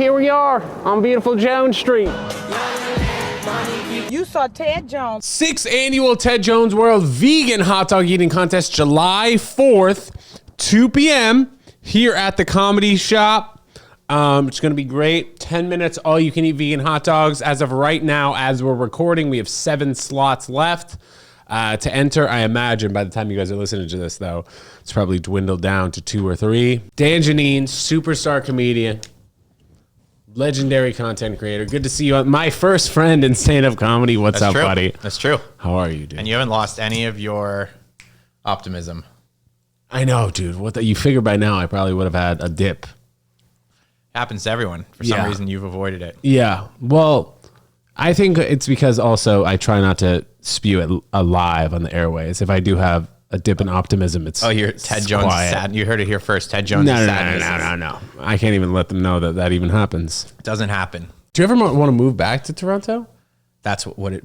Here we are on beautiful Jones Street. You saw Ted Jones. 6th annual Ted Jones World Vegan Hot Dog Eating Contest, July 4th, 2 p.m. here at the Comedy Shop. It's going to be great. 10 minutes, all you can eat vegan hot dogs. As of right now, as we're recording, we have 7 slots left to enter. I imagine by the time you guys are listening to this, though, it's probably dwindled down to 2 or 3. Dan Geneen, superstar comedian, legendary content creator. Good to see you. My first friend in stand-up comedy. What's up, buddy? That's true. How are you, dude? And you haven't lost any of your optimism. I know, dude. You figure by now I probably would have had a dip. Happens to everyone. For some reason, you've avoided it. Yeah. Well, I think it's because also I try not to spew it live on the airways. If I do have a dip in optimism, it's you're Ted Jones sad. You heard it here first. Ted Jones is sad. No. I can't even let them know that even happens. It doesn't happen. Do you ever want to move back to Toronto? That's what. Let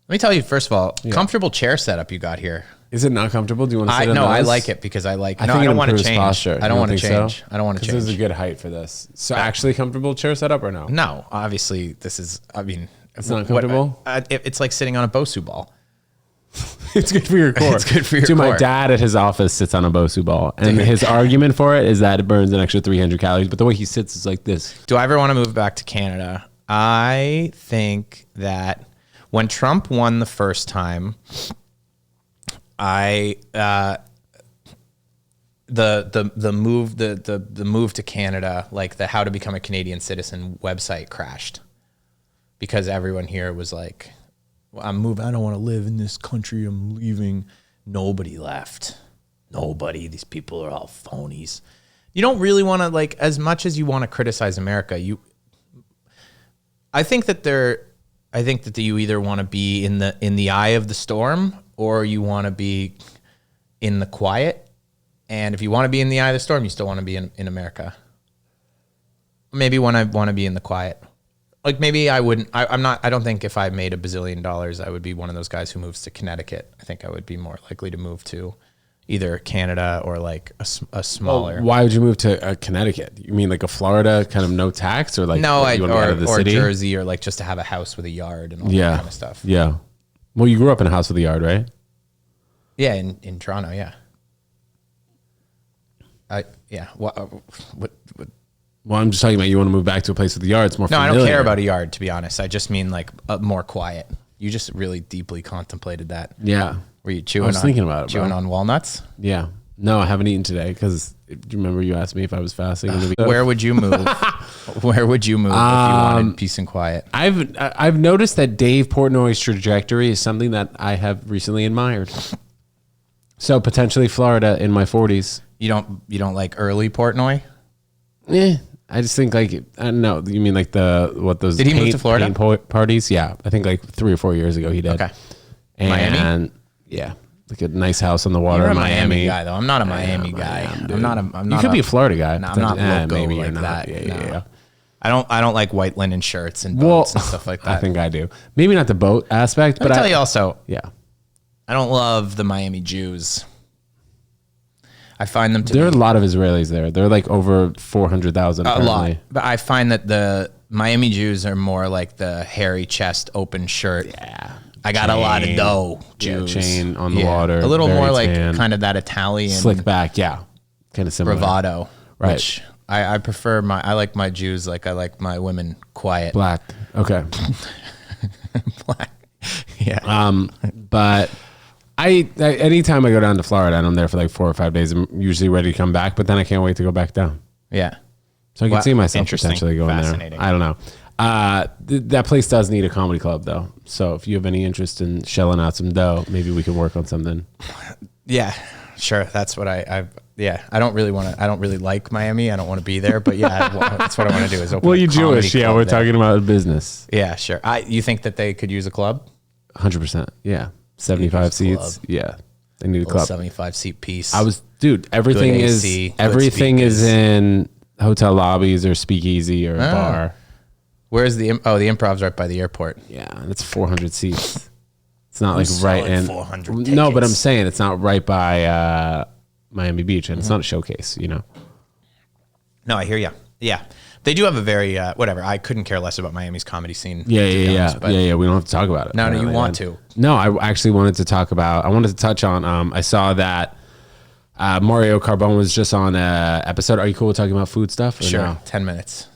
me tell you, first of all, comfortable chair setup you got here. Is it not comfortable? Do you want to sit on No, those? I like it because I like. I don't want to change. Posture. I don't want to change. I don't want to change. This is a good height for this. So actually comfortable chair setup or no? No, obviously this is. I mean, it's not comfortable. It's like sitting on a Bosu ball. It's good for your core. It's good for your core. My dad at his office sits on a Bosu ball, and his argument for it is that it burns an extra 300 calories. But the way he sits is like this. Do I ever want to move back to Canada? I think that when Trump won the first time, the move to Canada, like the how to become a Canadian citizen website crashed because everyone here was like, I'm moving. I don't want to live in this country. I'm leaving. Nobody left. Nobody. These people are all phonies. You don't really want to, like, as much as you want to criticize America, I think that you either want to be in the eye of the storm or you want to be in the quiet. And if you want to be in the eye of the storm, you still want to be in America. Maybe when I want to be in the quiet. Like maybe I wouldn't. I don't think if I made $1 bazillion, I would be one of those guys who moves to Connecticut. I think I would be more likely to move to either Canada or like a smaller. Well, why would you move to Connecticut? You mean like a Florida kind of no tax, or like no, or Jersey, or like just to have a house with a yard and all that kind of stuff. Yeah. Well, you grew up in a house with a yard, right? Yeah, in Toronto. Yeah. What? Well, I'm just talking about you want to move back to a place with a yard. It's more familiar. No, I don't care about a yard, to be honest. I just mean like more quiet. You just really deeply contemplated that. Yeah. Were you chewing? I was thinking about it, chewing on walnuts? Yeah. No, I haven't eaten today because do you remember you asked me if I was fasting? Where would you move? Where would you move if you wanted peace and quiet? I've noticed that Dave Portnoy's trajectory is something that I have recently admired. So potentially Florida in my 40s. You don't like early Portnoy? I just think like, I don't know. You mean like those did he move to Florida? Parties? Yeah. I think like 3 or 4 years ago he did. Okay. And Miami? Yeah. Like a nice house on the water You're in a Miami guy though. I'm not a Miami guy. I'm not. You could be a Florida guy. No, I'm not local maybe like you're not. that. Yeah. I don't like white linen shirts and boats and stuff like that. I think I do. Maybe not the boat aspect, but I'll tell you also. Yeah. I don't love the Miami Jews. I find them to There are a lot of Israelis there. They're like over 400,000. A lot. But I find that the Miami Jews are more like the hairy chest, open shirt. Yeah. I got a lot of dough Jews. Chain on the water. A little more like tan, kind of that Italian. slick back. Yeah. Kind of similar. Bravado. Right. Which I prefer I like my Jews like I like my women quiet. Black. Okay. Black. Yeah. But anytime I go down to Florida and I'm there for like 4 or 5 days, I'm usually ready to come back, but then I can't wait to go back down. Yeah. So I can see myself potentially going there. I don't know. That place does need a comedy club though. So if you have any interest in shelling out some dough, maybe we can work on something. Yeah, sure. That's what I don't really like Miami. I don't want to be there, but yeah, that's what I want to do is open. Well, you're Jewish. Yeah. We're talking about business. Yeah, sure. You think that they could use a club? 100%. Yeah. 75 seats. Yeah. They need a club. 75 seat piece. Everything is in hotel lobbies or speakeasy or a bar. Where's the improv's right by the airport. Yeah, and it's 400 seats. It's not like right in 400 No, tickets. but I'm saying it's not right by Miami Beach, and it's not a showcase, you know. No, I hear you. Yeah. They do have a very, whatever. I couldn't care less about Miami's comedy scene. Yeah. We don't have to talk about it. No, you want man. to. No, I actually wanted to talk about, I wanted to touch on, I saw that Mario Carbone was just on an episode. Are you cool with talking about food stuff? Sure. No? 10 minutes.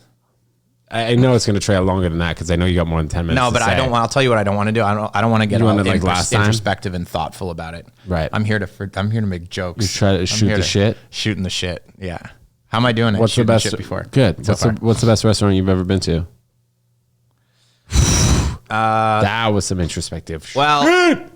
I know it's going to trail longer than that because I know you got more than 10 minutes. No, but I don't want. I'll tell you what I don't want to do. I don't want to get all like last time? introspective and thoughtful about it. Right. I'm here to make jokes. You try to shoot the shit. Shooting the shit. Yeah. How am I doing? What's the best? Shit before? Good. What's the best restaurant you've ever been to? That was some introspective. Well,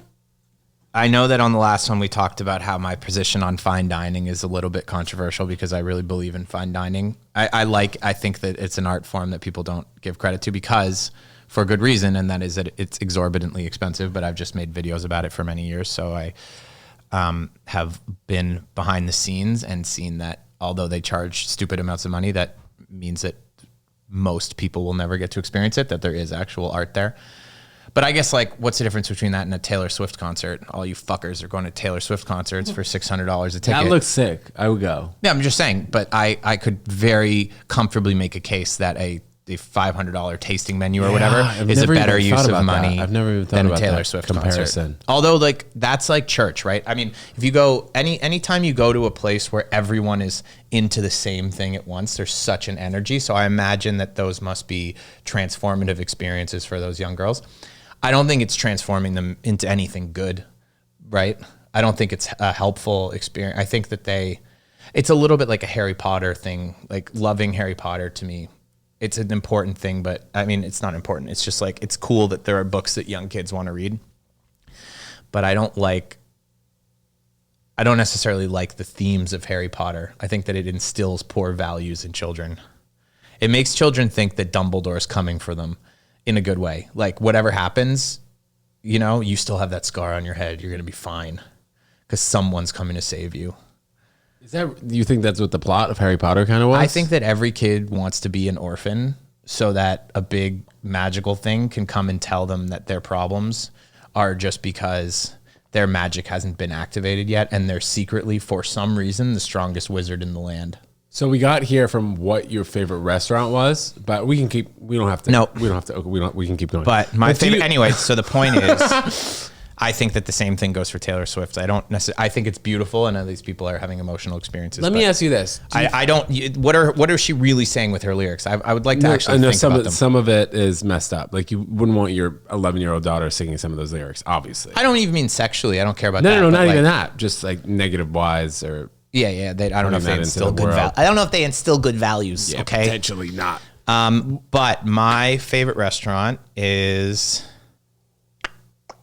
I know that on the last one we talked about how my position on fine dining is a little bit controversial because I really believe in fine dining. I think that it's an art form that people don't give credit to because for a good reason, and that is that it's exorbitantly expensive, but I've just made videos about it for many years. So I have been behind the scenes and seen that although they charge stupid amounts of money, that means that most people will never get to experience it, that there is actual art there. But I guess, like, what's the difference between that and a Taylor Swift concert? All you fuckers are going to Taylor Swift concerts for $600 a ticket. That looks sick. I would go. Yeah, I'm just saying. But I could very comfortably make a case that a $500 tasting menu or whatever is a better use of money I've never even thought than about a Taylor that Swift comparison. concert. Although, like, that's like church, right? I mean, if you go anytime you go to a place where everyone is into the same thing at once, there's such an energy. So I imagine that those must be transformative experiences for those young girls. I don't think it's transforming them into anything good, right? I don't think it's a helpful experience. I think that it's a little bit like a Harry Potter thing, like loving Harry Potter to me. It's an important thing, but I mean, it's not important. It's just like, it's cool that there are books that young kids want to read, but I don't necessarily like the themes of Harry Potter. I think that it instills poor values in children. It makes children think that Dumbledore's coming for them in a good way. Like, whatever happens, you still have that scar on your head. You're going to be fine because someone's coming to save you. Do you think that's what the plot of Harry Potter kind of was? I think that every kid wants to be an orphan so that a big magical thing can come and tell them that their problems are just because their magic hasn't been activated yet and they're secretly, for some reason, the strongest wizard in the land. So we got here from what your favorite restaurant was, but we can keep. We don't have to. No, we don't have to. We can keep going. But my favorite, anyway. So the point is, I think that the same thing goes for Taylor Swift. I think it's beautiful, and these people are having emotional experiences. Let me ask you this: I don't. What are she really saying with her lyrics? I would like to actually think about them. Some of it is messed up. Like, you wouldn't want your 11-year-old daughter singing some of those lyrics. Obviously, I don't even mean sexually. I don't care about that. No, not even that. Just like negative wise or. Yeah. I don't know if they instill good values. I don't know if they instill good values. Yeah, okay, potentially not. But my favorite restaurant is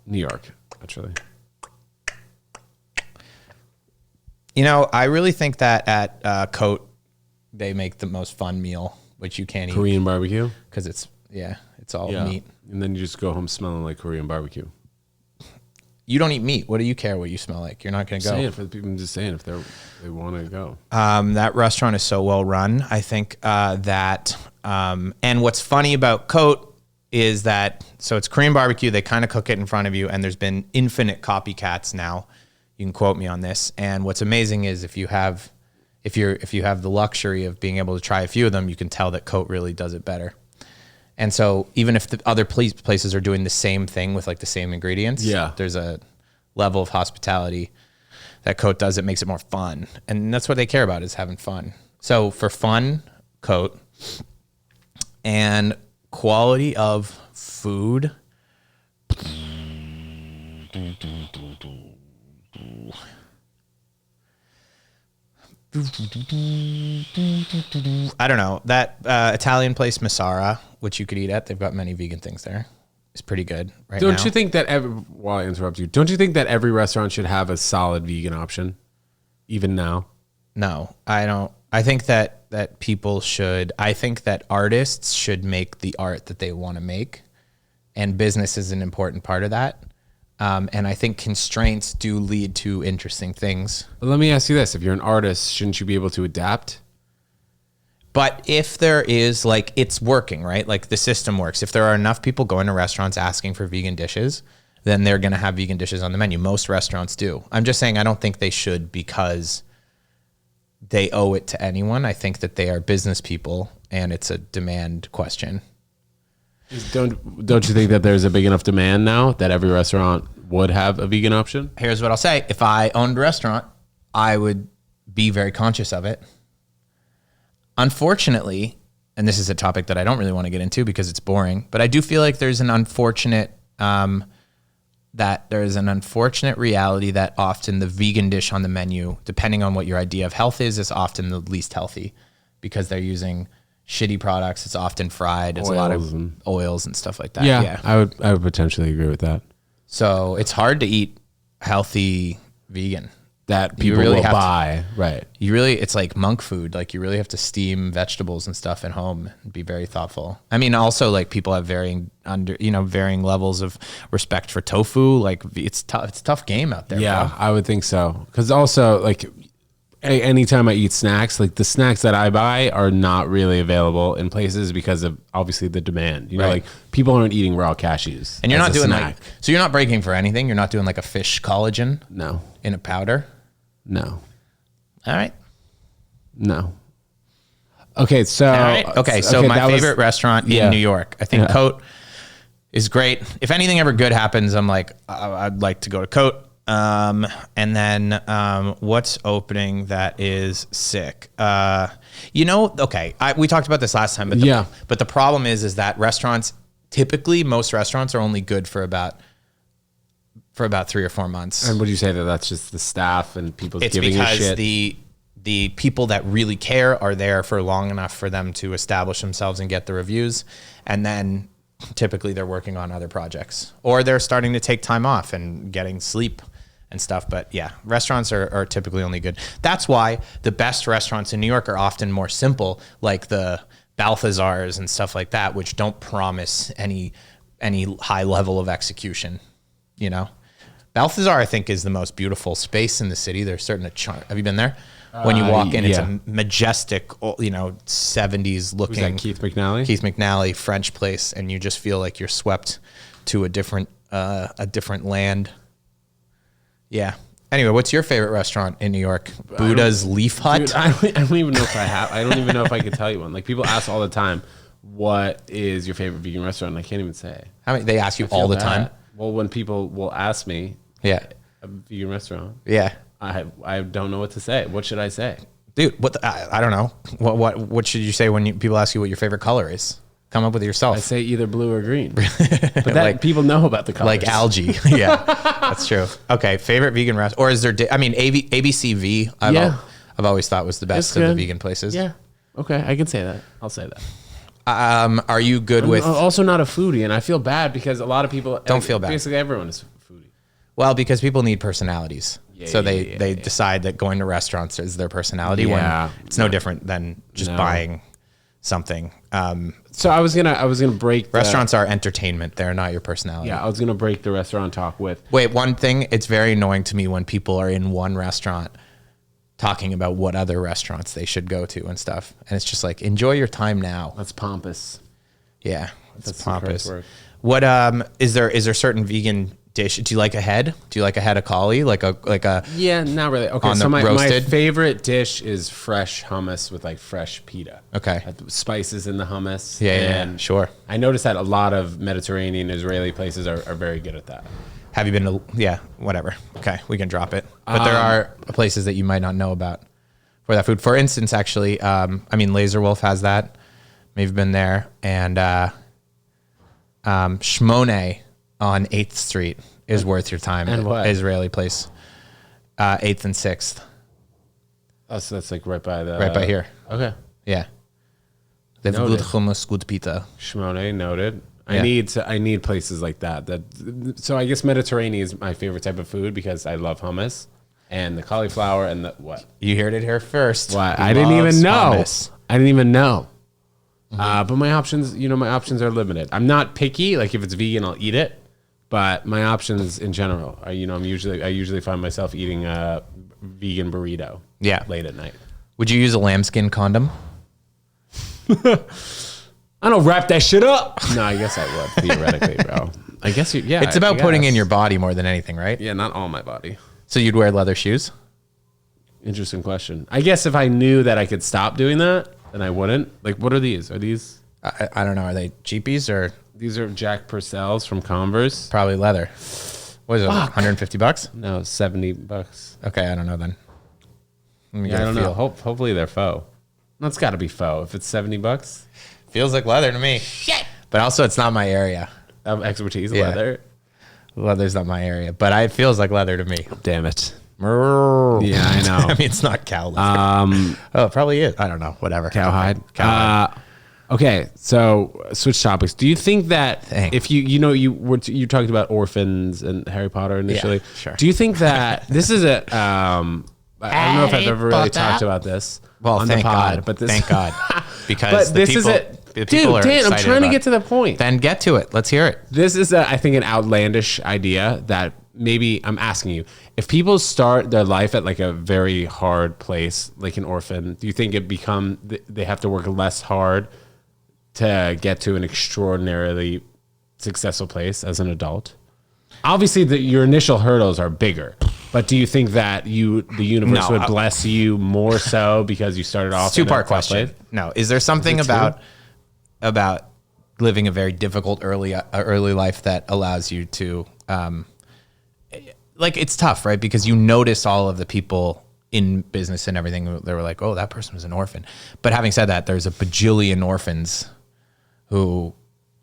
New York, actually. I really think that at Cote they make the most fun meal, which you can't eat. Korean barbecue, because it's all meat, and then you just go home smelling like Korean barbecue. You don't eat meat. What do you care what you smell like? You're not going to go. For the people, I'm just saying if they want to go. That restaurant is so well run. I think that, and what's funny about Cote is that, so it's Korean barbecue. They kind of cook it in front of you, and there's been infinite copycats now. You can quote me on this. And what's amazing is if you have the luxury of being able to try a few of them, you can tell that Cote really does it better. And so even if the other places are doing the same thing with like the same ingredients, there's a level of hospitality that Cote does that makes it more fun. And that's what they care about, is having fun. So for fun, Cote, and quality of food. I don't know. That Italian place, Massara, which you could eat at, they've got many vegan things there. It's pretty good right now. Don't you think that while I interrupt you, don't you think that every restaurant should have a solid vegan option, even now? No, I don't. I think that people should. I think that artists should make the art that they want to make, and business is an important part of that. And I think constraints do lead to interesting things. But let me ask you this. If you're an artist, shouldn't you be able to adapt? But if there is, like, it's working, right? Like, the system works. If there are enough people going to restaurants asking for vegan dishes, then they're going to have vegan dishes on the menu. Most restaurants do. I'm just saying I don't think they should, because they owe it to anyone. I think that they are business people, and it's a demand question. Don't you think that there's a big enough demand now that every restaurant would have a vegan option? Here's what I'll say. If I owned a restaurant, I would be very conscious of it. Unfortunately, and this is a topic that I don't really want to get into because it's boring, but I do feel like there's an unfortunate reality that often the vegan dish on the menu, depending on what your idea of health is often the least healthy because they're using shitty products. It's often fried. It's a lot of oils and stuff like that. Yeah, I would potentially agree with that. So it's hard to eat healthy vegan. That people really will buy. Right. It's like monk food. Like you really have to steam vegetables and stuff at home and be very thoughtful. I mean, also like people have varying levels of respect for tofu. Like it's tough. It's a tough game out there. Yeah, bro. I would think so. Because also like anytime I eat snacks, like the snacks that I buy are not really available in places because of obviously the demand. You know, like people aren't eating raw cashews. And you're not doing so you're not breaking for anything. You're not doing like a fish collagen. No. In a powder. No. All right. No. Okay, so my favorite restaurant in New York, I think Cote is great. If anything ever good happens, I'm like, I'd like to go to Cote. And then what's opening that is sick? We talked about this last time, but the problem is that restaurants, typically most restaurants are only good for about 3 or 4 months. And would you say that that's just the staff and people giving a shit? It's because the people that really care are there for long enough for them to establish themselves and get the reviews. And then typically they're working on other projects or they're starting to take time off and getting sleep and stuff. But yeah, restaurants are typically only good. That's why the best restaurants in New York are often more simple, like the Balthazars and stuff like that, which don't promise any high level of execution, you know? Balthazar, I think, is the most beautiful space in the city. There's certain charm. Have you been there? When you walk in, it's a majestic, 70s looking. Was that Keith McNally? Keith McNally, French place, and you just feel like you're swept to a different land. Yeah. Anyway, what's your favorite restaurant in New York? Buddha's Leaf Hut? Dude, I don't even know if I have. I don't even know if I could tell you one. Like people ask all the time, what is your favorite vegan restaurant? And I can't even say. How many? They ask you all the time? Well, when people will ask me, a vegan restaurant. Yeah. I don't know what to say. What should I say? Dude, I don't know. What should you say when people ask you what your favorite color is? Come up with it yourself. I say either blue or green. But that people know about the colors. Like algae. Yeah, that's true. Okay, favorite vegan restaurant. Or is there, ABCV, I've always thought was the best of the vegan places. Yeah. Okay, I can say that. I'll say that. Are you good with... I'm also not a foodie, and I feel bad because a lot of people... Don't feel bad. Basically, everyone is a foodie. Well, because people need personalities. They decide that going to restaurants is their personality when it's no different than just buying something. So I was gonna break... Restaurants are entertainment. They're not your personality. Yeah, I was gonna break the restaurant talk with... Wait, one thing. It's very annoying to me when people are in one restaurant talking about what other restaurants they should go to and stuff. And it's just like, enjoy your time now. That's pompous. Yeah, it's pompous. What is there certain vegan dish? Do you like a head? Do you like a head of collie? Like a Yeah, not really. Okay, so my favorite dish is fresh hummus with like fresh pita. Okay. Spices in the hummus. Yeah, sure. I noticed that a lot of Mediterranean Israeli places are very good at that. Have you been to... Yeah, whatever. Okay, we can drop it. But there are places that you might not know about for that food. For instance, actually, Laser Wolf has that. We've been there. And Shmone on 8th Street is worth your time. And what? Israeli place. 8th and 6th. Oh, so that's like right by here. Okay. Yeah. They have good hummus, good pita. Shmone, noted. Yeah. I need places like that. So I guess Mediterranean is my favorite type of food because I love hummus and the cauliflower and the what? You heard it here first. What? I didn't even know. Hummus. I didn't even know. But my options are limited. I'm not picky. Like if it's vegan, I'll eat it. But my options in general are, I usually find myself eating a vegan burrito. Yeah. Late at night. Would you use a lambskin condom? I don't wrap that shit up. No, I guess I would, theoretically, bro. I guess it's about putting in your body more than anything, right? Yeah, not all my body. So you'd wear leather shoes? Interesting question. I guess if I knew that I could stop doing that, then I wouldn't. Like, what are these? Are these? I don't know. Are they cheapies or These are Jack Purcells from Converse. probably leather? What is it? $150? No, $70. Okay, I don't know then. Let me Yeah, get I a don't feel. know. Hopefully they're faux. That's got to be faux. If it's $70, Feels like leather to me. Shit. But also, it's not my area. of expertise, Yeah. leather. Leather's not my area, but it feels like leather to me. Damn it. Yeah, I know. I mean, it's not cow leather. Oh, it probably is. I don't know. Whatever. Cowhide. Okay. Cowhide. Okay, so switch topics. Do you think that Thanks. if you talked about orphans and Harry Potter initially? Yeah, sure. Do you think that this is a I don't know if I've ever really talked about this Well, on thank the pod, God. but this Thank God. Because but this is it. the Dude, people are Dan, I'm excited trying to about get to the point. Then get to it. Let's hear it. This is, I think, an outlandish idea that maybe I'm asking you. If people start their life at like a very hard place, like an orphan, do you think they have to work less hard to get to an extraordinarily successful place as an adult? Obviously, your initial hurdles are bigger, but do you think that the universe No, would bless you more so because you started off? Two-part in a tough question. place? No, is there something Is it about living a very difficult early life that allows you to like it's tough, right? Because you notice all of the people in business and everything. They were like, oh, that person was an orphan. But having said that, there's a bajillion orphans who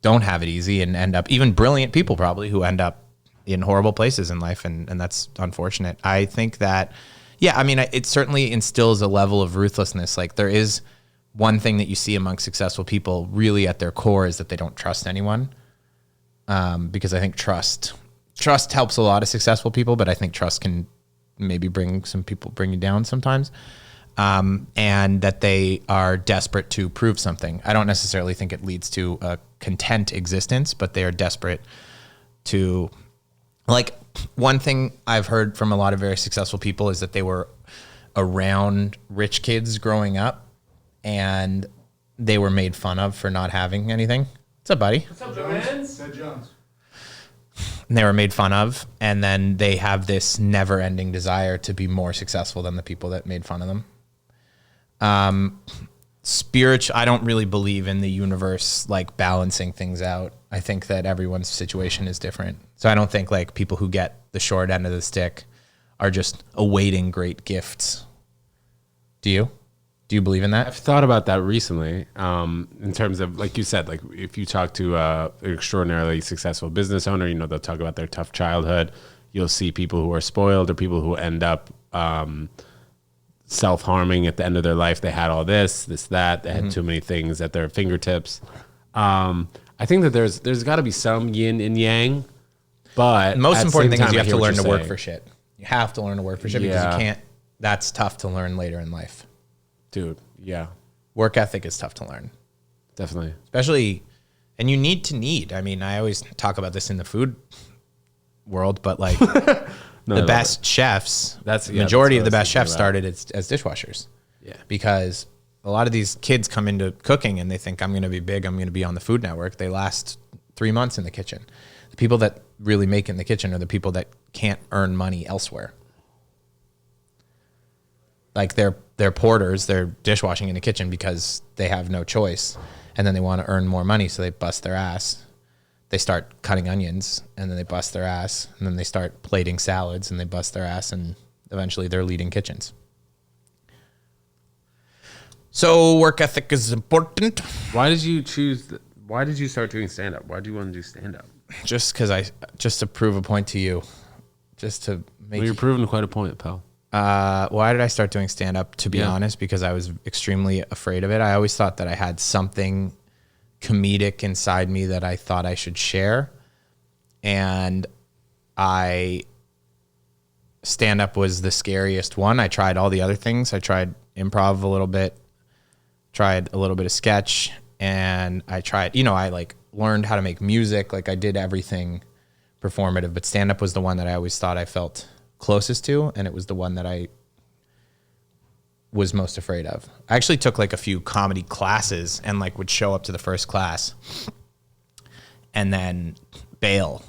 don't have it easy and end up, even brilliant people probably, who end up in horrible places in life. And that's unfortunate. I think that, yeah, I mean, it certainly instills a level of ruthlessness. Like there is one thing that you see among successful people really at their core is that they don't trust anyone. Because I think trust helps a lot of successful people, but I think trust can maybe bring you down sometimes. And that they are desperate to prove something. I don't necessarily think it leads to a content existence, but they are desperate to, like, one thing I've heard from a lot of very successful people is that they were around rich kids growing up and they were made fun of for not having anything. What's up, buddy? What's up, Jones? Ted Jones. And they were made fun of, and then they have this never-ending desire to be more successful than the people that made fun of them. Spiritual, I don't really believe in the universe like balancing things out. I think that everyone's situation is different. So I don't think like people who get the short end of the stick are just awaiting great gifts. Do you? Do you believe in that? I've thought about that recently, in terms of, like you said, like if you talk to an extraordinarily successful business owner, they'll talk about their tough childhood. You'll see people who are spoiled or people who end up self-harming at the end of their life. They had all this, that. They had too many things at their fingertips. I think that there's got to be some yin and yang, but The most at the important same thing is time, you I have hear to what learn you're to work saying. for shit. You have to learn to work for shit because Yeah. you can't. That's tough to learn later in life. Dude. Yeah, Work ethic is tough to learn. definitely. Especially, and you need. I mean, I always talk about this in the food world, but like the best chefs, majority of the best chefs started as dishwashers. Yeah. Because a lot of these kids come into cooking and they think I'm going to be big. I'm going to be on the Food Network. They last 3 months in the kitchen. The people that really make it in the kitchen are the people that can't earn money elsewhere. Like they're porters, they're dishwashing in the kitchen because they have no choice, and then they want to earn more money, so they bust their ass. They start cutting onions, and then they bust their ass, and then they start plating salads, and they bust their ass, and eventually they're leading kitchens. So work ethic is important. Why did you start doing stand-up? Why do you want to do stand-up? Just to prove a point to you, just to make. Well, you're proving quite a point, pal. Why did I start doing stand-up? To be Yeah. honest, because I was extremely afraid of it. I always thought that I had something comedic inside me that I thought I should share. And stand-up was the scariest one. I tried all the other things. I tried improv a little bit, tried a little bit of sketch, and I tried, I like learned how to make music. Like I did everything performative, but stand-up was the one that I always thought I felt closest to, and it was the one that I was most afraid of. I actually took like a few comedy classes and like would show up to the first class and then bail.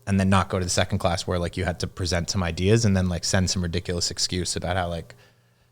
and then not go to the second class where like you had to present some ideas and then like send some ridiculous excuse about how like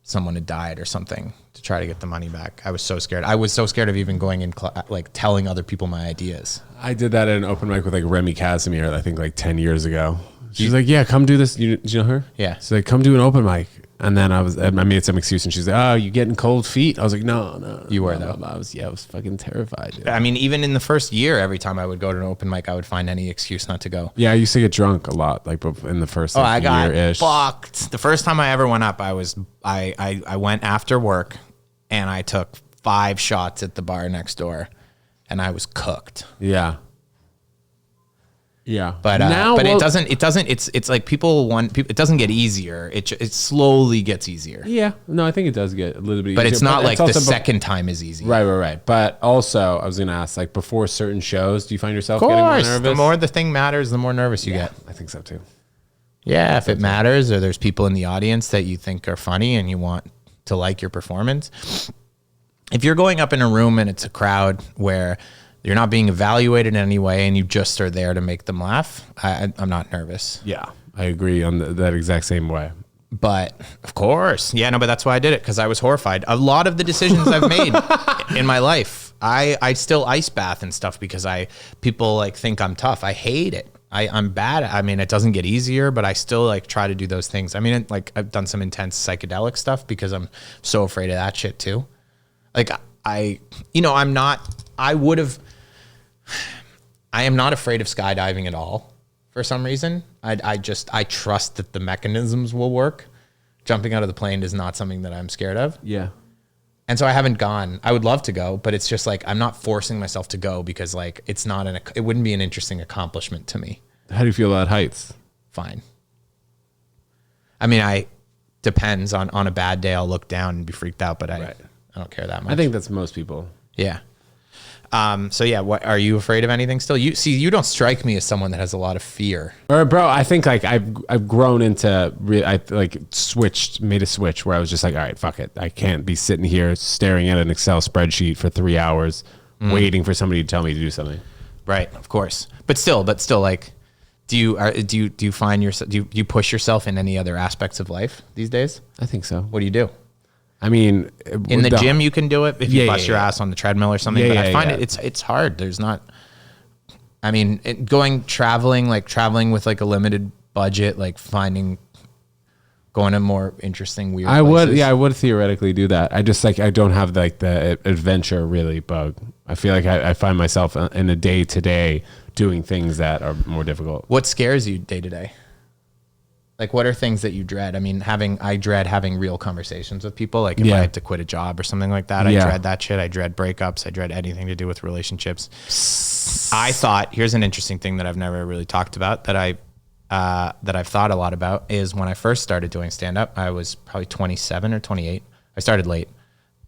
someone had died or something to try to get the money back. I was so scared. I was so scared of even going in, like telling other people my ideas. I did that at an open mic with like Remy Casimir, I think like 10 years ago. She's like, yeah, come do this. You know her? Yeah. She's like, come do an open mic. And then I made some excuse and she's like, oh, you getting cold feet? I was like, no. You were though. I was fucking terrified. Dude. I mean, even in the first year, every time I would go to an open mic, I would find any excuse not to go. Yeah, I used to get drunk a lot, like in the first I got year-ish. fucked. The first time I ever went up, I went after work and I took 5 shots at the bar next door and I was cooked. Yeah. Yeah. But it's like it doesn't get easier. It slowly gets easier. Yeah. No, I think it does get a little bit easier. But it's not like the second time is easy. Right. But also, I was going to ask, like before certain shows, do you find yourself Of getting more course, nervous? the more the thing matters, the more nervous you get. I think so too. Yeah, if it matters or there's people in the audience that you think are funny and you want to like your performance. If you're going up in a room and it's a crowd where you're not being evaluated in any way and you just are there to make them laugh, I'm not nervous. Yeah, I agree on that exact same way. But of course, but that's why I did it, because I was horrified. A lot of the decisions I've made in my life, I still ice bath and stuff because people like think I'm tough. I hate it. I'm bad. I mean, it doesn't get easier, but I still like try to do those things. I mean, like I've done some intense psychedelic stuff because I'm so afraid of that shit too. Like I am not afraid of skydiving at all for some reason. I trust that the mechanisms will work. Jumping out of the plane is not something that I'm scared of. Yeah. And so I haven't gone. I would love to go, but it's just like I'm not forcing myself to go because like it wouldn't be an interesting accomplishment to me. How do you feel about heights? Fine. I mean, depends on a bad day. I'll look down and be freaked out, but I don't care that much. I think that's most people. Yeah. What are you afraid of anything still? You don't strike me as someone that has a lot of fear. Or bro, I think like I've grown into made a switch where I was just like, all right, fuck it. I can't be sitting here staring at an Excel spreadsheet for 3 hours waiting for somebody to tell me to do something. Right, of course. But still like do you find yourself do you push yourself in any other aspects of life these days? I think so. What do you do? I mean, in the gym you can do it if you bust your ass on the treadmill or something. But I find it's hard. There's not. I mean, traveling with like a limited budget, like going to more interesting weird places. I would theoretically do that. I just like I don't have like the adventure really bug. I feel like I find myself in a day to day doing things that are more difficult. What scares you day to day? Like, what are things that you dread? I mean, I dread having real conversations with people. Like if I had to quit a job or something like that, I dread that shit. I dread breakups. I dread anything to do with relationships. Here's an interesting thing that I've never really talked about that I've thought a lot about is when I first started doing stand up, I was probably 27 or 28. I started late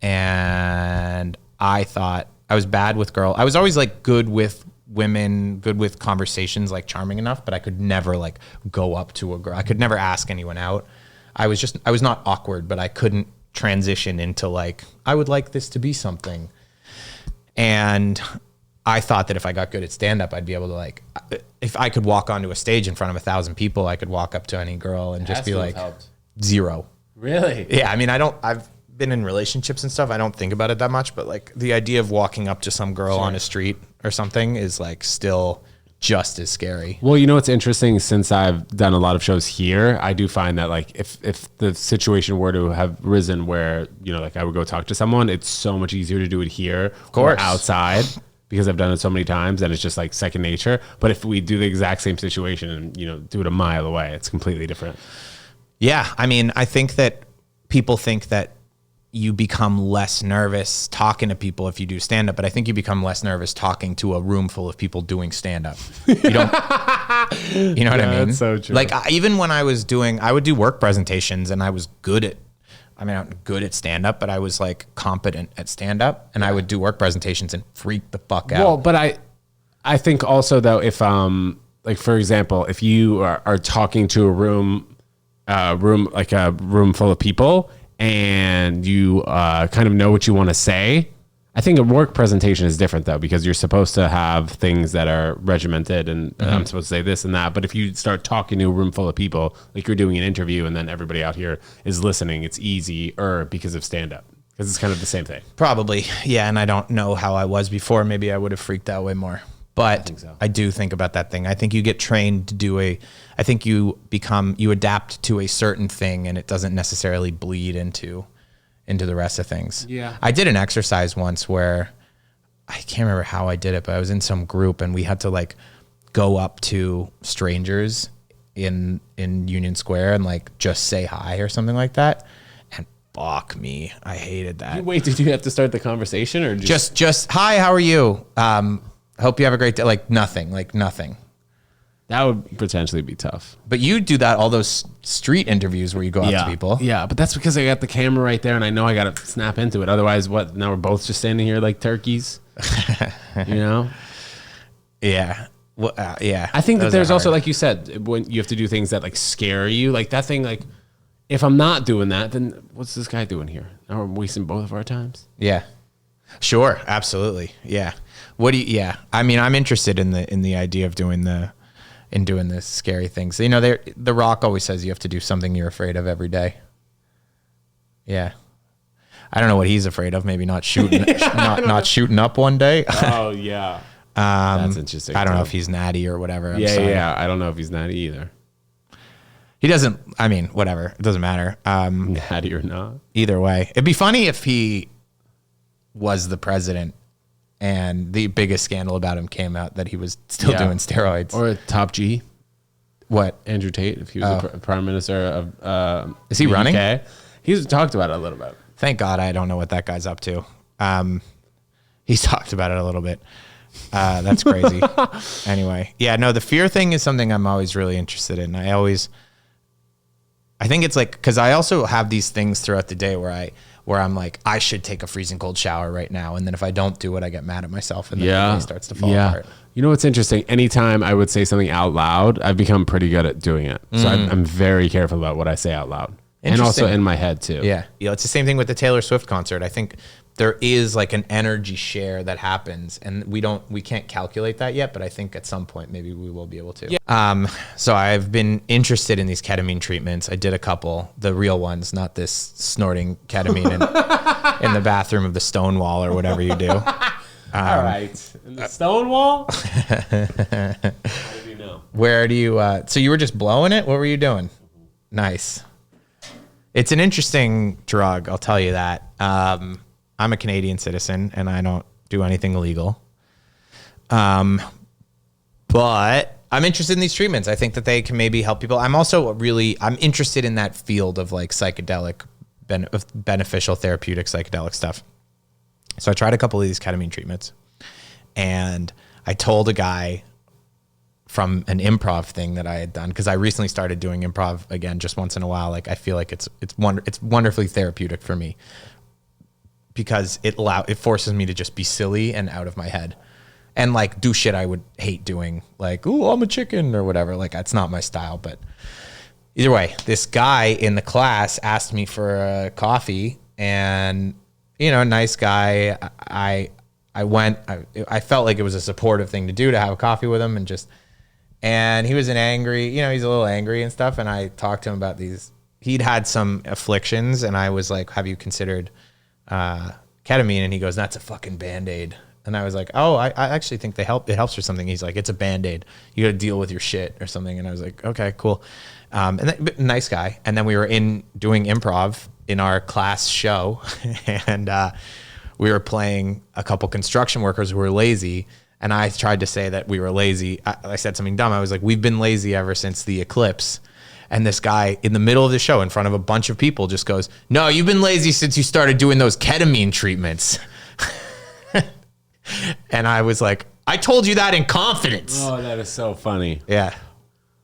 and I thought I was bad with girls. I was always like good with women, good with conversations, like charming enough, but I could never like go up to a girl. I could never ask anyone out. I was not awkward, but I couldn't transition into like, I would like this to be something. And I thought that if I got good at stand up, I'd be able to like, if I could walk onto a stage in front of 1,000 people, I could walk up to any girl and just be like, zero. Really? Yeah. I mean, I've been in relationships and stuff. I don't think about it that much, but like the idea of walking up to some girl on a street or something is like still just as scary. Well, you know what's interesting, since I've done a lot of shows here, I do find that like if the situation were to have risen where, like I would go talk to someone, it's so much easier to do it here or outside because I've done it so many times and it's just like second nature. But if we do the exact same situation and, do it a mile away, it's completely different. Yeah. I mean, I think that people think that you become less nervous talking to people if you do stand up, but I think you become less nervous talking to a room full of people doing stand up. You don't, you know what I mean? That's so true. Like even when I would do work presentations and I was I'm not good at stand up, but I was like competent at stand up and I would do work presentations and freak the fuck out. Well, but I think also though, if, like for example, if you are talking to a room full of people, and you kind of know what you want to say, I think a work presentation is different though, because you're supposed to have things that are regimented and I'm supposed to say this and that. But if you start talking to a room full of people, like you're doing an interview and then everybody out here is listening, it's easier because of stand up, because it's kind of the same thing. Probably. Yeah. And I don't know how I was before. Maybe I would have freaked out way more. But I do think about that thing. I think you get trained to do I think you adapt to a certain thing and it doesn't necessarily bleed into the rest of things. Yeah. I did an exercise once where I can't remember how I did it, but I was in some group and we had to like go up to strangers in Union Square and like just say hi or something like that. And fuck me, I hated that. Wait, did you have to start the conversation or just hi, how are you? Hope you have a great day. Like nothing. That would potentially be tough. But you do that, all those street interviews where you go up to people. Yeah, but that's because I got the camera right there and I know I got to snap into it. Otherwise, what? Now we're both just standing here like turkeys, you know? Yeah. Well, yeah. I think that there's also, like you said, when you have to do things that like scare you, like that thing, like if I'm not doing that, then what's this guy doing here? Now we're wasting both of our times. Yeah. Sure. Absolutely. Yeah. Yeah. I mean, I'm interested in the idea of doing the scary things. You know, The Rock always says you have to do something you're afraid of every day. Yeah. I don't know what he's afraid of. Maybe not shooting, not shooting up one day. Oh yeah. That's interesting. I don't know if he's natty or whatever. Yeah. I don't know if he's natty either. He doesn't, I mean, whatever. It doesn't matter. Natty or not. Either way. It'd be funny if he was the president and the biggest scandal about him came out that he was still doing steroids. Or Top G. What? Andrew Tate, if he was the prime minister of Is he running? UK. He's talked about it a little bit. Thank God I don't know what that guy's up to. He's talked about it a little bit. That's crazy. Anyway. Yeah, no, the fear thing is something I'm always really interested in. I think it's like, because I also have these things throughout the day where I'm like, I should take a freezing cold shower right now. And then if I don't do it, I get mad at myself and then the day starts to fall apart. You know what's interesting? Anytime I would say something out loud, I've become pretty good at doing it. So I'm very careful about what I say out loud. And also in my head too. Yeah. It's the same thing with the Taylor Swift concert. I think there is like an energy share that happens and we can't calculate that yet, but I think at some point maybe we will be able to. Yeah. So I've been interested in these ketamine treatments. I did a couple, the real ones, not this snorting ketamine in the bathroom of the Stonewall or whatever you do. All right. In the Stonewall? How do you know? Where do you, so you were just blowing it? What were you doing? Nice. It's an interesting drug, I'll tell you that. I'm a Canadian citizen and I don't do anything illegal. But I'm interested in these treatments. I think that they can maybe help people. I'm interested in that field of like psychedelic, beneficial therapeutic psychedelic stuff. So I tried a couple of these ketamine treatments and I told a guy from an improv thing that I had done, because I recently started doing improv again, just once in a while. Like I feel like it's wonderfully therapeutic for me because it forces me to just be silly and out of my head and like do shit I would hate doing, like, "Ooh, I'm a chicken" or whatever. Like that's not my style. But either way, this guy in the class asked me for a coffee, and nice guy. I went. I felt like it was a supportive thing to do, to have a coffee with him and he was he's a little angry and stuff. And I talked to him about he'd had some afflictions and I was like, "Have you considered ketamine?" And he goes, "That's a fucking Band-Aid." And I was like, "Oh, I actually think it helps for something." He's like, "It's a Band-Aid. You got to deal with your shit or something." And I was like, "Okay, cool." Nice guy. And then we were doing improv in our class show and we were playing a couple construction workers who were lazy. And I tried to say that we were lazy. I said something dumb. I was like, "We've been lazy ever since the eclipse." And this guy in the middle of the show in front of a bunch of people just goes, "No, you've been lazy since you started doing those ketamine treatments." And I was like, "I told you that in confidence." Oh, that is so funny. Yeah.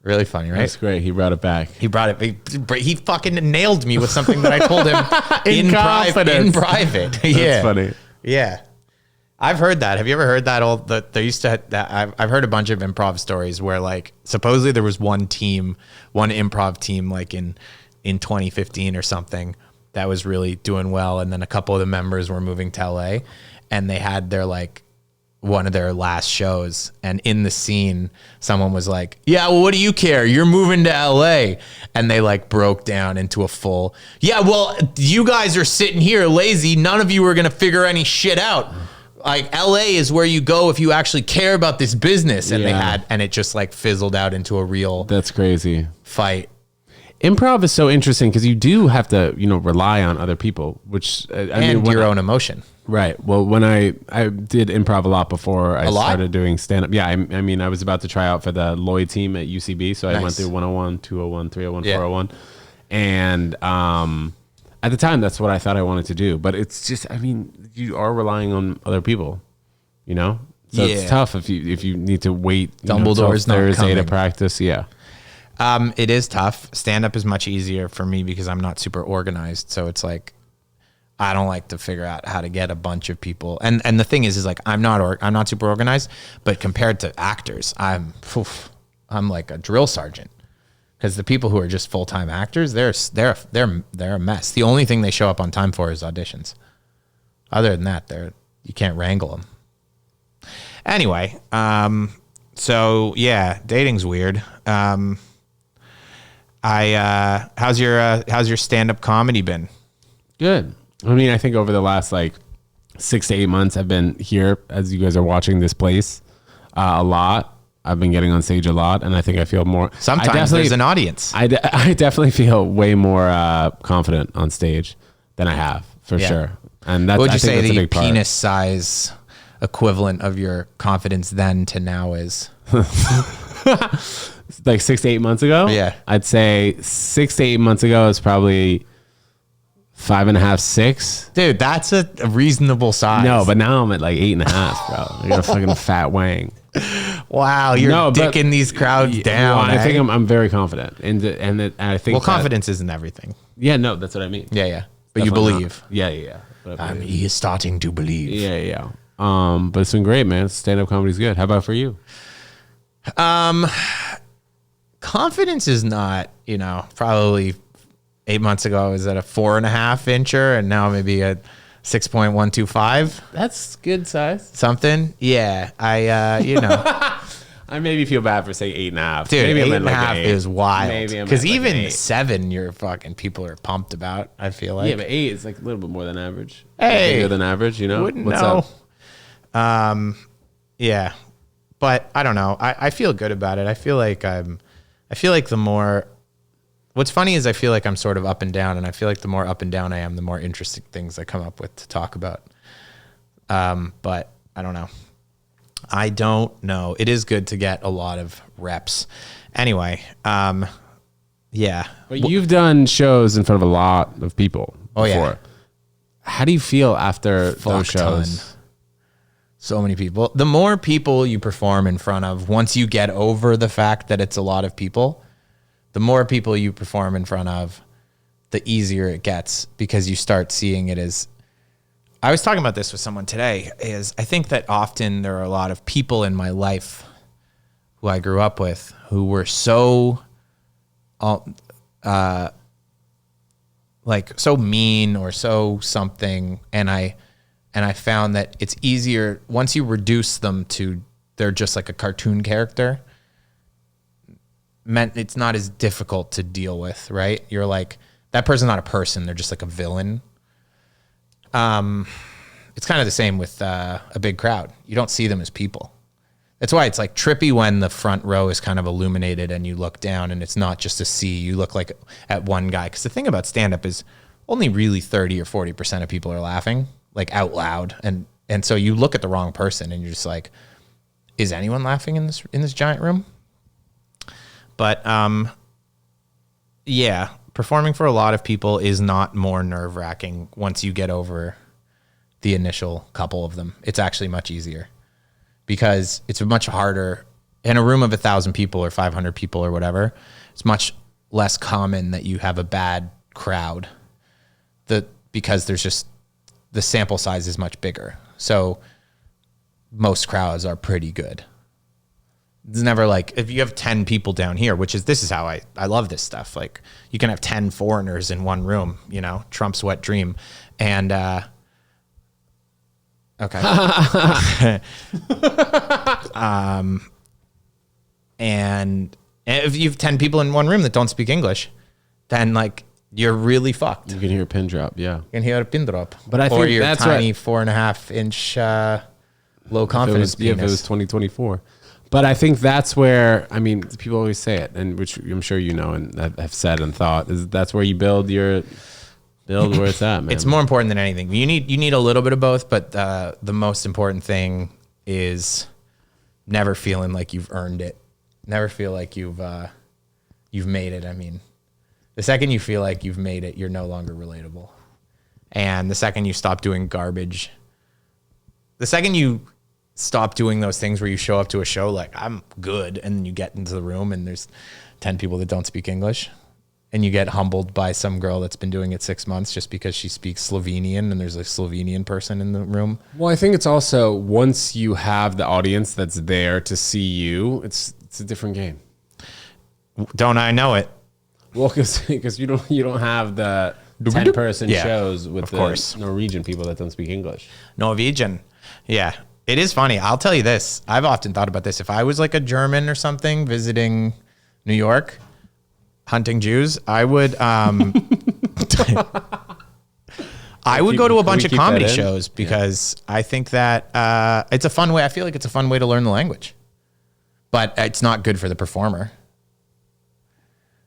Really funny, right? That's great. He brought it back. He fucking nailed me with something that I told him in private. Yeah. That's funny. Yeah. I've heard that. Have you ever heard that? I've heard a bunch of improv stories where like supposedly there was one improv team like in 2015 or something that was really doing well, and then a couple of the members were moving to LA, and they had their like one of their last shows, and in the scene someone was like, yeah, well, what do you care, you're moving to LA, and they like broke down into a full, yeah, well, you guys are sitting here lazy, none of you are gonna figure any shit out, like LA is where you go if you actually care about this business. And and it just like fizzled out into a real That's crazy fight. Improv is so interesting because you do have to, rely on other people, which and your own emotion. Right. Well, when I did improv a lot before I started doing stand up. Yeah. I mean, I was about to try out for the Lloyd team at UCB. So I went through 101, 201, 301, 401. And at the time, that's what I thought I wanted to do. But it's just, I mean, you are relying on other people, So it's tough if you need to wait Dumbledore's till Thursday not to practice. Yeah. It is tough. Stand up is much easier for me because I'm not super organized. So it's like, I don't like to figure out how to get a bunch of people. And the thing is like, I'm not super organized, but compared to actors, I'm like a drill sergeant, because the people who are just full-time actors, they're a mess. The only thing they show up on time for is auditions. Other than that, you can't wrangle them. Anyway, so yeah, dating's weird. How's your stand-up comedy been? Good. I mean, I think over the last like 6 to 8 months, I've been here as you guys are watching this place a lot. I've been getting on stage a lot, and I think I feel more. Sometimes there's an audience. I definitely feel way more confident on stage than I have for sure. And that's, what would you say the penis size equivalent of your confidence then to now is? Like 6 to 8 months ago? Yeah. I'd say 6 to 8 months ago is probably 5.5, 6. Dude, that's a reasonable size. No, but now I'm at like 8.5, bro. I got a fucking fat wang. Wow, you're dicking these crowds down. Well, I think I'm very confident, and I think confidence isn't everything. Yeah, no, that's what I mean. Yeah. But you believe. Yeah. He is starting to believe. Yeah. But it's been great, man. Stand-up comedy's good. How about for you? Confidence is not, probably 8 months ago I was at a 4.5 incher, and now maybe a 6.125. That's good size. Something. Yeah. I maybe feel bad for saying 8.5. Dude, maybe 8.5 is wild. Because even like 7, you're fucking people are pumped about, I feel like. Yeah, but 8 is like a little bit more than average. Hey. Bigger than average, Wouldn't What's know. up? Yeah. But I don't know. I feel good about it. I feel like the more, what's funny is I feel like I'm sort of up and down, and I feel like the more up and down I am, the more interesting things I come up with to talk about. But I don't know. It is good to get a lot of reps. Anyway, yeah. But you've done shows in front of a lot of people before. Yeah. How do you feel after those shows? Ton. So many people. The more people you perform in front of, once you get over the fact that it's a lot of people, the more people you perform in front of, the easier it gets, because you start seeing it as, I was talking about this with someone today, is I think that often there are a lot of people in my life who I grew up with who were so so mean or so something, and I found that it's easier once you reduce them to they're just like a cartoon character. It's not as difficult to deal with, right? You're like, that person's not a person; they're just like a villain. It's kind of the same with a big crowd. You don't see them as people. That's why it's like trippy when the front row is kind of illuminated and you look down and it's not just a sea. You look like at one guy. Because the thing about stand-up is only really 30 or 40% of people are laughing, like out loud. And so you look at the wrong person and you're just like, is anyone laughing in this giant room? But yeah, performing for a lot of people is not more nerve-wracking once you get over the initial couple of them. It's actually much easier, because it's much harder in a room of 1,000 people or 500 people or whatever. It's much less common that you have a bad crowd, because there's just, the sample size is much bigger. So most crowds are pretty good. It's never like, if you have 10 people down here, this is how I love this stuff. Like, you can have 10 foreigners in one room, Trump's wet dream. And Okay. And if you have 10 people in one room that don't speak English, then like you're really fucked. You can hear a pin drop. Yeah. You can hear a pin drop. But I think or your that's tiny right. 4.5-inch low confidence If it was 2024. But I think that's where, I mean, people always say it, and which I'm sure you know and have said and thought, is that's where you build where it's at, man. It's more important than anything. You need a little bit of both, but the most important thing is never feeling like you've earned it. Never feel like you've made it. I mean, the second you feel like you've made it, you're no longer relatable. And the second you stop doing garbage, the second you stop doing those things where you show up to a show like I'm good, and then you get into the room and there's 10 people that don't speak English, and you get humbled by some girl that's been doing it 6 months just because she speaks Slovenian and there's a Slovenian person in the room. Well, I think it's also once you have the audience that's there to see you, it's a different game. Don't I know it? Well, because you don't have the 10-person shows with the Norwegian people that don't speak English. Norwegian. Yeah. It is funny. I'll tell you this. I've often thought about this. If I was like a German or something visiting New York, hunting Jews, I would I would go to a bunch of comedy shows because I think that it's a fun way. I feel like it's a fun way to learn the language, but it's not good for the performer.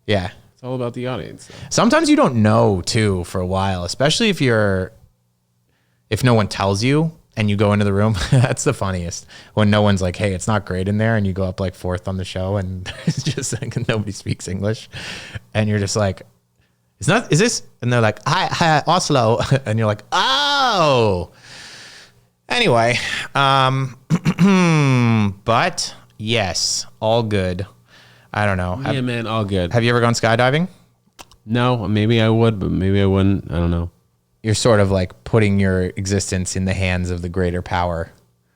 Yeah. It's all about the audience. Sometimes you don't know too for a while, especially if no one tells you and you go into the room. That's the funniest, when no one's like, hey, it's not great in there, and you go up like fourth on the show and it's just like nobody speaks English, and you're just like, is this? And they're like, hi, Oslo. And you're like, oh. Anyway, but yes, all good. I don't know. Yeah, man, all good. Have you ever gone skydiving? No, maybe I would, but maybe I wouldn't. I don't know. You're sort of like putting your existence in the hands of the greater power.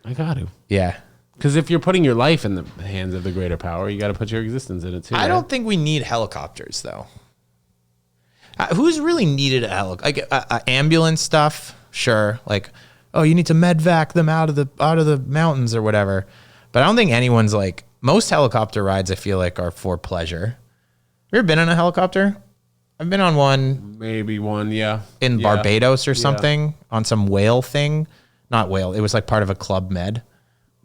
I got to. Yeah. Because if you're putting your life in the hands of the greater power, you got to put your existence in it too. I don't think we need helicopters though. Who's really needed a helicopter? Like ambulance stuff, sure. Like, oh, you need to medvac them out of the mountains or whatever. But I don't think anyone's like, most helicopter rides I feel like are for pleasure. You ever been on a helicopter? I've been on one. Maybe one, yeah. In Barbados or something, on some whale thing. Not whale. It was like part of a Club Med.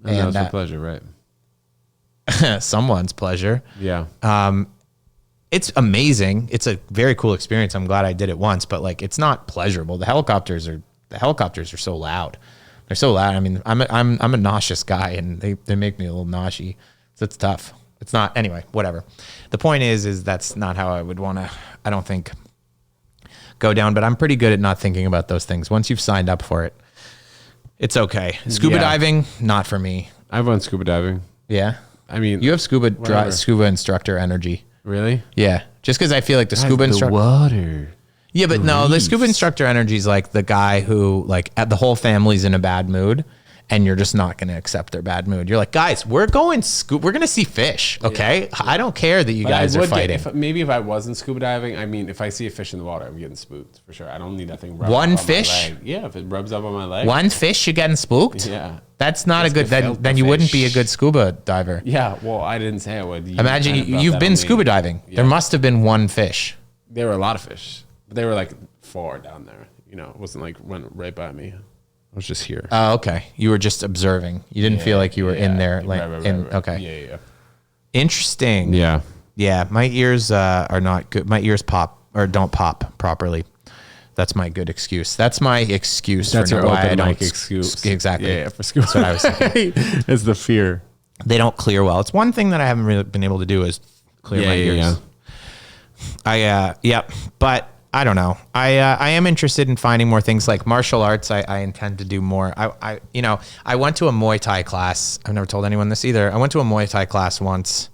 And that was for pleasure, right? Someone's pleasure. Yeah. It's amazing. It's a very cool experience. I'm glad I did it once, but like it's not pleasurable. The helicopters are so loud. They're so loud. I mean, I'm a nauseous guy, and they make me a little nauseous. So it's tough. It's not, anyway, whatever. The point is that's not how I would want to, I don't think, go down, but I'm pretty good at not thinking about those things. Once you've signed up for it, it's okay. Scuba diving, not for me. I've run scuba diving. Yeah. I mean, you have scuba instructor energy. Really? Yeah. Just because I feel like the scuba instructor. Water. Yeah, but no, the scuba instructor energy is like the guy who, like, the whole family's in a bad mood, and you're just not going to accept their bad mood. You're like, guys, we're going we're going to see fish, okay? Yeah. I don't care that you guys are fighting. Maybe if I wasn't scuba diving, I mean, if I see a fish in the water, I'm getting spooked for sure. I don't need that thing. One fish? My leg. Yeah, if it rubs up on my leg. One fish, you're getting spooked? Yeah. That's not a good. Then you wouldn't be a good scuba diver. Yeah. Well, I didn't say I would. Imagine you've been scuba diving. Yeah. There must have been one fish. There were a lot of fish, but they were like far down there. You know, it wasn't like went right by me. I was just here. Oh, okay. You were just observing. You didn't feel like you were in there. Like, right. Okay. Yeah. Interesting. Yeah. Yeah. My ears are not good. My ears pop or don't pop properly. That's my good excuse. That's my excuse. That's for why I don't excuse. Exactly. Yeah. For scuba. That's what I was thinking. It's the fear. They don't clear well. It's one thing that I haven't really been able to do is clear my ears. Yeah. But I don't know. I am interested in finding more things like martial arts. I intend to do more. I went to a Muay Thai class. I've never told anyone this either. I went to a Muay Thai class once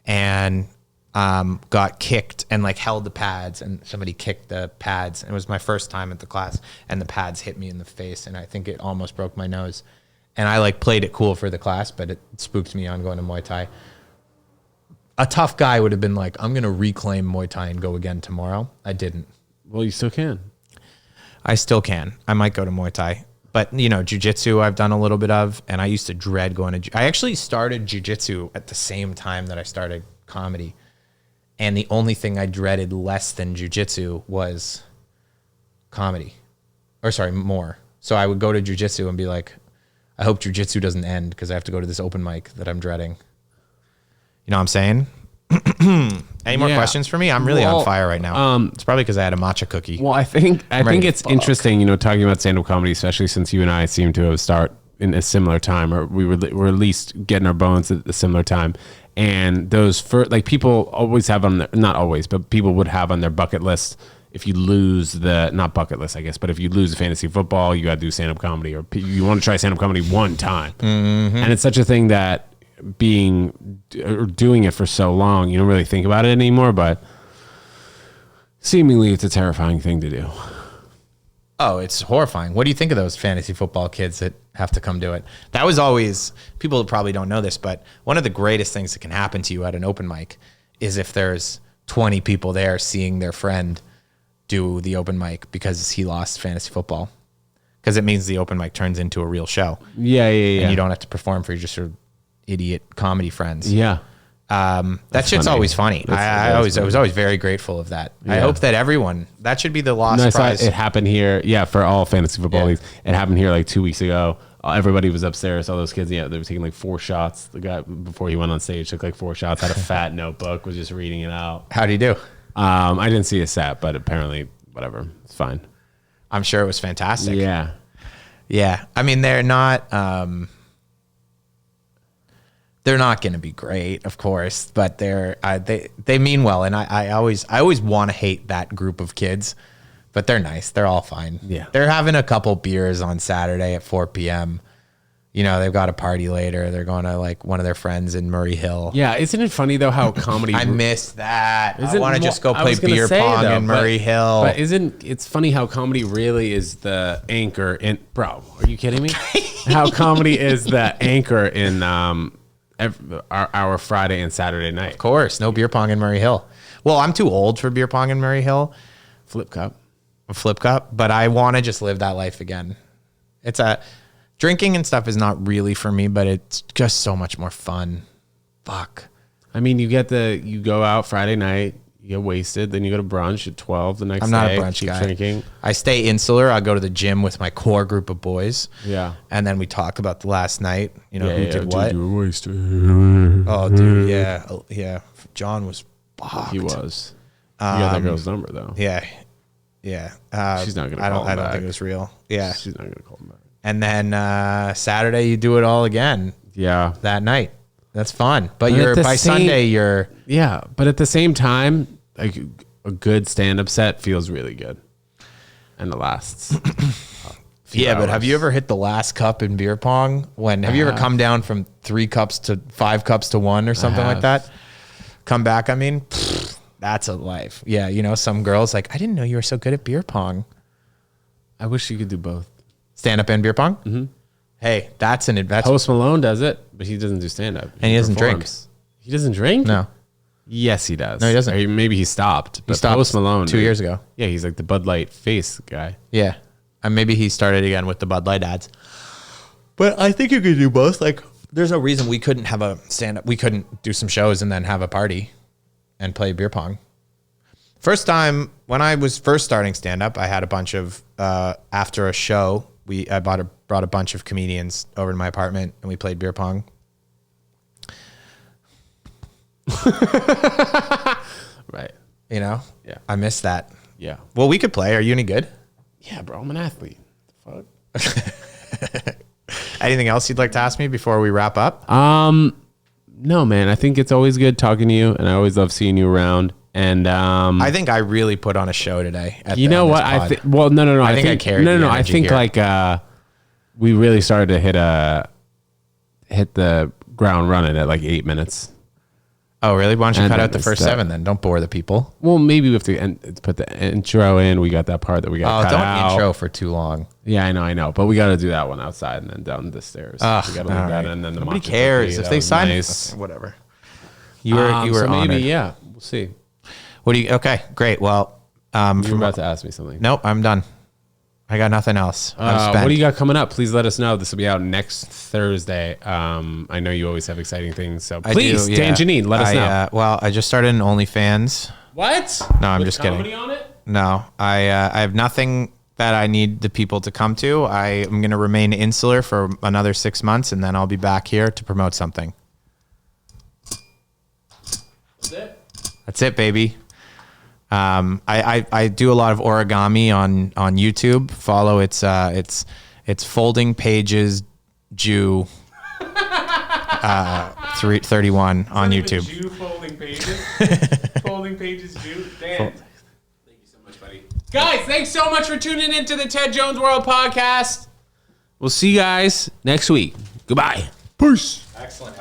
and got kicked and like held the pads, and somebody kicked the pads. It was my first time at the class, and the pads hit me in the face, and I think it almost broke my nose. And I like played it cool for the class, but it spooked me on going to Muay Thai. A tough guy would have been like, I'm going to reclaim Muay Thai and go again tomorrow. I didn't. Well, you still can. I still can. I might go to Muay Thai. But, you know, jujitsu I've done a little bit of, and I used to dread going to... I actually started jujitsu at the same time that I started comedy. And the only thing I dreaded less than jujitsu was comedy. Or sorry, more. So I would go to jujitsu and be like, I hope jujitsu doesn't end because I have to go to this open mic that I'm dreading. You know what I'm saying? Any more questions for me? I'm really on fire right now. It's probably because I had a matcha cookie. Well, I think it's interesting, you know, talking about stand-up comedy, especially since you and I seem to have started in a similar time, or we're at least getting our bones at a similar time. And those people always have on their, not always, but people would have on their bucket list. If you lose not bucket list, I guess, but if you lose the fantasy football, you got to do stand-up comedy, or you want to try stand-up comedy one time. Mm-hmm. And it's such a thing that doing it for so long, you don't really think about it anymore, but seemingly it's a terrifying thing to do. Oh, it's horrifying. What do you think of those fantasy football kids that have to come do it? That was always, people probably don't know this, but one of the greatest things that can happen to you at an open mic is if there's 20 people there seeing their friend do the open mic because he lost fantasy football. Because it means the open mic turns into a real show. Yeah. And you don't have to perform for just your idiot comedy friends. Yeah. That shit's always funny. I was always very grateful of that. Yeah. I hope that everyone, that should be the lost prize. It happened here. Yeah. For all fantasy football leagues. It happened here like 2 weeks ago. Everybody was upstairs. All those kids, they were taking like 4 shots. The guy, before he went on stage, took like 4 shots, had a fat notebook, was just reading it out. How'd he do? I didn't see a set, but apparently, whatever. It's fine. I'm sure it was fantastic. Yeah. Yeah. I mean, they're not going to be great, of course, but they mean well. And I always want to hate that group of kids, but they're nice. They're all fine. Yeah. They're having a couple beers on Saturday at 4 p.m. You know, they've got a party later. They're going to like one of their friends in Murray Hill. Yeah. Isn't it funny though how comedy... I miss that. I want to just go play beer pong in Murray Hill. But it's funny how comedy really is the anchor in... Bro, are you kidding me? How comedy is the anchor in our Friday and Saturday night. Of course. No beer pong in Murray Hill. Well, I'm too old for beer pong in Murray Hill. Flip cup. But I want to just live that life again. Drinking and stuff is not really for me, but it's just so much more fun. Fuck. I mean, you go out Friday night, you get wasted, then you go to brunch at 12 the next day. I'm not a brunch guy. Drinking. I stay insular. I go to the gym with my core group of boys. Yeah. And then we talk about the last night, who did what. You were wasted. Oh, dude, yeah. Yeah. John was fucked. He was. You got that girl's number, though. Yeah. Yeah. She's not going to call him back. I don't think it was real. Yeah. She's not going to call him back. And then Saturday, you do it all again. Yeah. That night. That's fun. But Sunday, you're... Yeah. But at the same time, like a good stand-up set feels really good. And it lasts. Yeah, but have you ever hit the last cup in beer pong? Have you ever come down from 3 cups to 5 cups to 1 or something like that? Come back, I mean, that's a life. Yeah, some girls like, I didn't know you were so good at beer pong. I wish you could do both. Stand up and beer pong? Mm-hmm. Hey, that's an adventure. Post Malone does it, but he doesn't do stand up. And he doesn't drink. He doesn't drink? No. Yes, he does. No, he doesn't. Or maybe he stopped. But he stopped Post Malone 2 years ago. Yeah, he's like the Bud Light face guy. Yeah. And maybe he started again with the Bud Light ads. But I think you could do both. Like, there's no reason we couldn't have a stand up. We couldn't do some shows and then have a party and play beer pong. First time when I was first starting stand up, I had a bunch of after a show. I brought a bunch of comedians over to my apartment and we played beer pong. Right. Yeah. I miss that. Yeah. Well, we could play. Are you any good? Yeah, bro. I'm an athlete. The fuck? Anything else you'd like to ask me before we wrap up? No, man. I think it's always good talking to you, and I always love seeing you around. And I think I really put on a show today. You know what? I think. Well, no. I think I carried. No. I think here. We really started to hit the ground running at like 8 minutes. Oh, really? Why don't you cut out the first 7 then? Don't bore the people. Well, maybe we have to put the intro in. We got that part that we got. Oh, don't intro for too long. Yeah, I know. But we got to do that one outside and then down the stairs. We got to leave that in. And then nobody cares if they sign. Nice. Whatever. You were so honored. Maybe, yeah. We'll see. Okay, great. Well, you're about to ask me something. Nope, I'm done. I got nothing else. What do you got coming up? Please let us know. This will be out next Thursday. I know you always have exciting things, so please, Dan Geneen, let us know. Well, I just started an OnlyFans. What? No, I'm With just kidding. comedy on it? No, I have nothing that I need the people to come to. I am going to remain insular for another 6 months, and then I'll be back here to promote something. That's it? That's it, baby. I do a lot of origami on YouTube. Follow it's Folding Pages Jew 331 on YouTube. Jew folding pages. Folding pages Jew. Dan, thank you so much, buddy. Guys, thanks so much for tuning into the Ted Jones World Podcast. We'll see you guys next week. Goodbye. Peace. Excellent.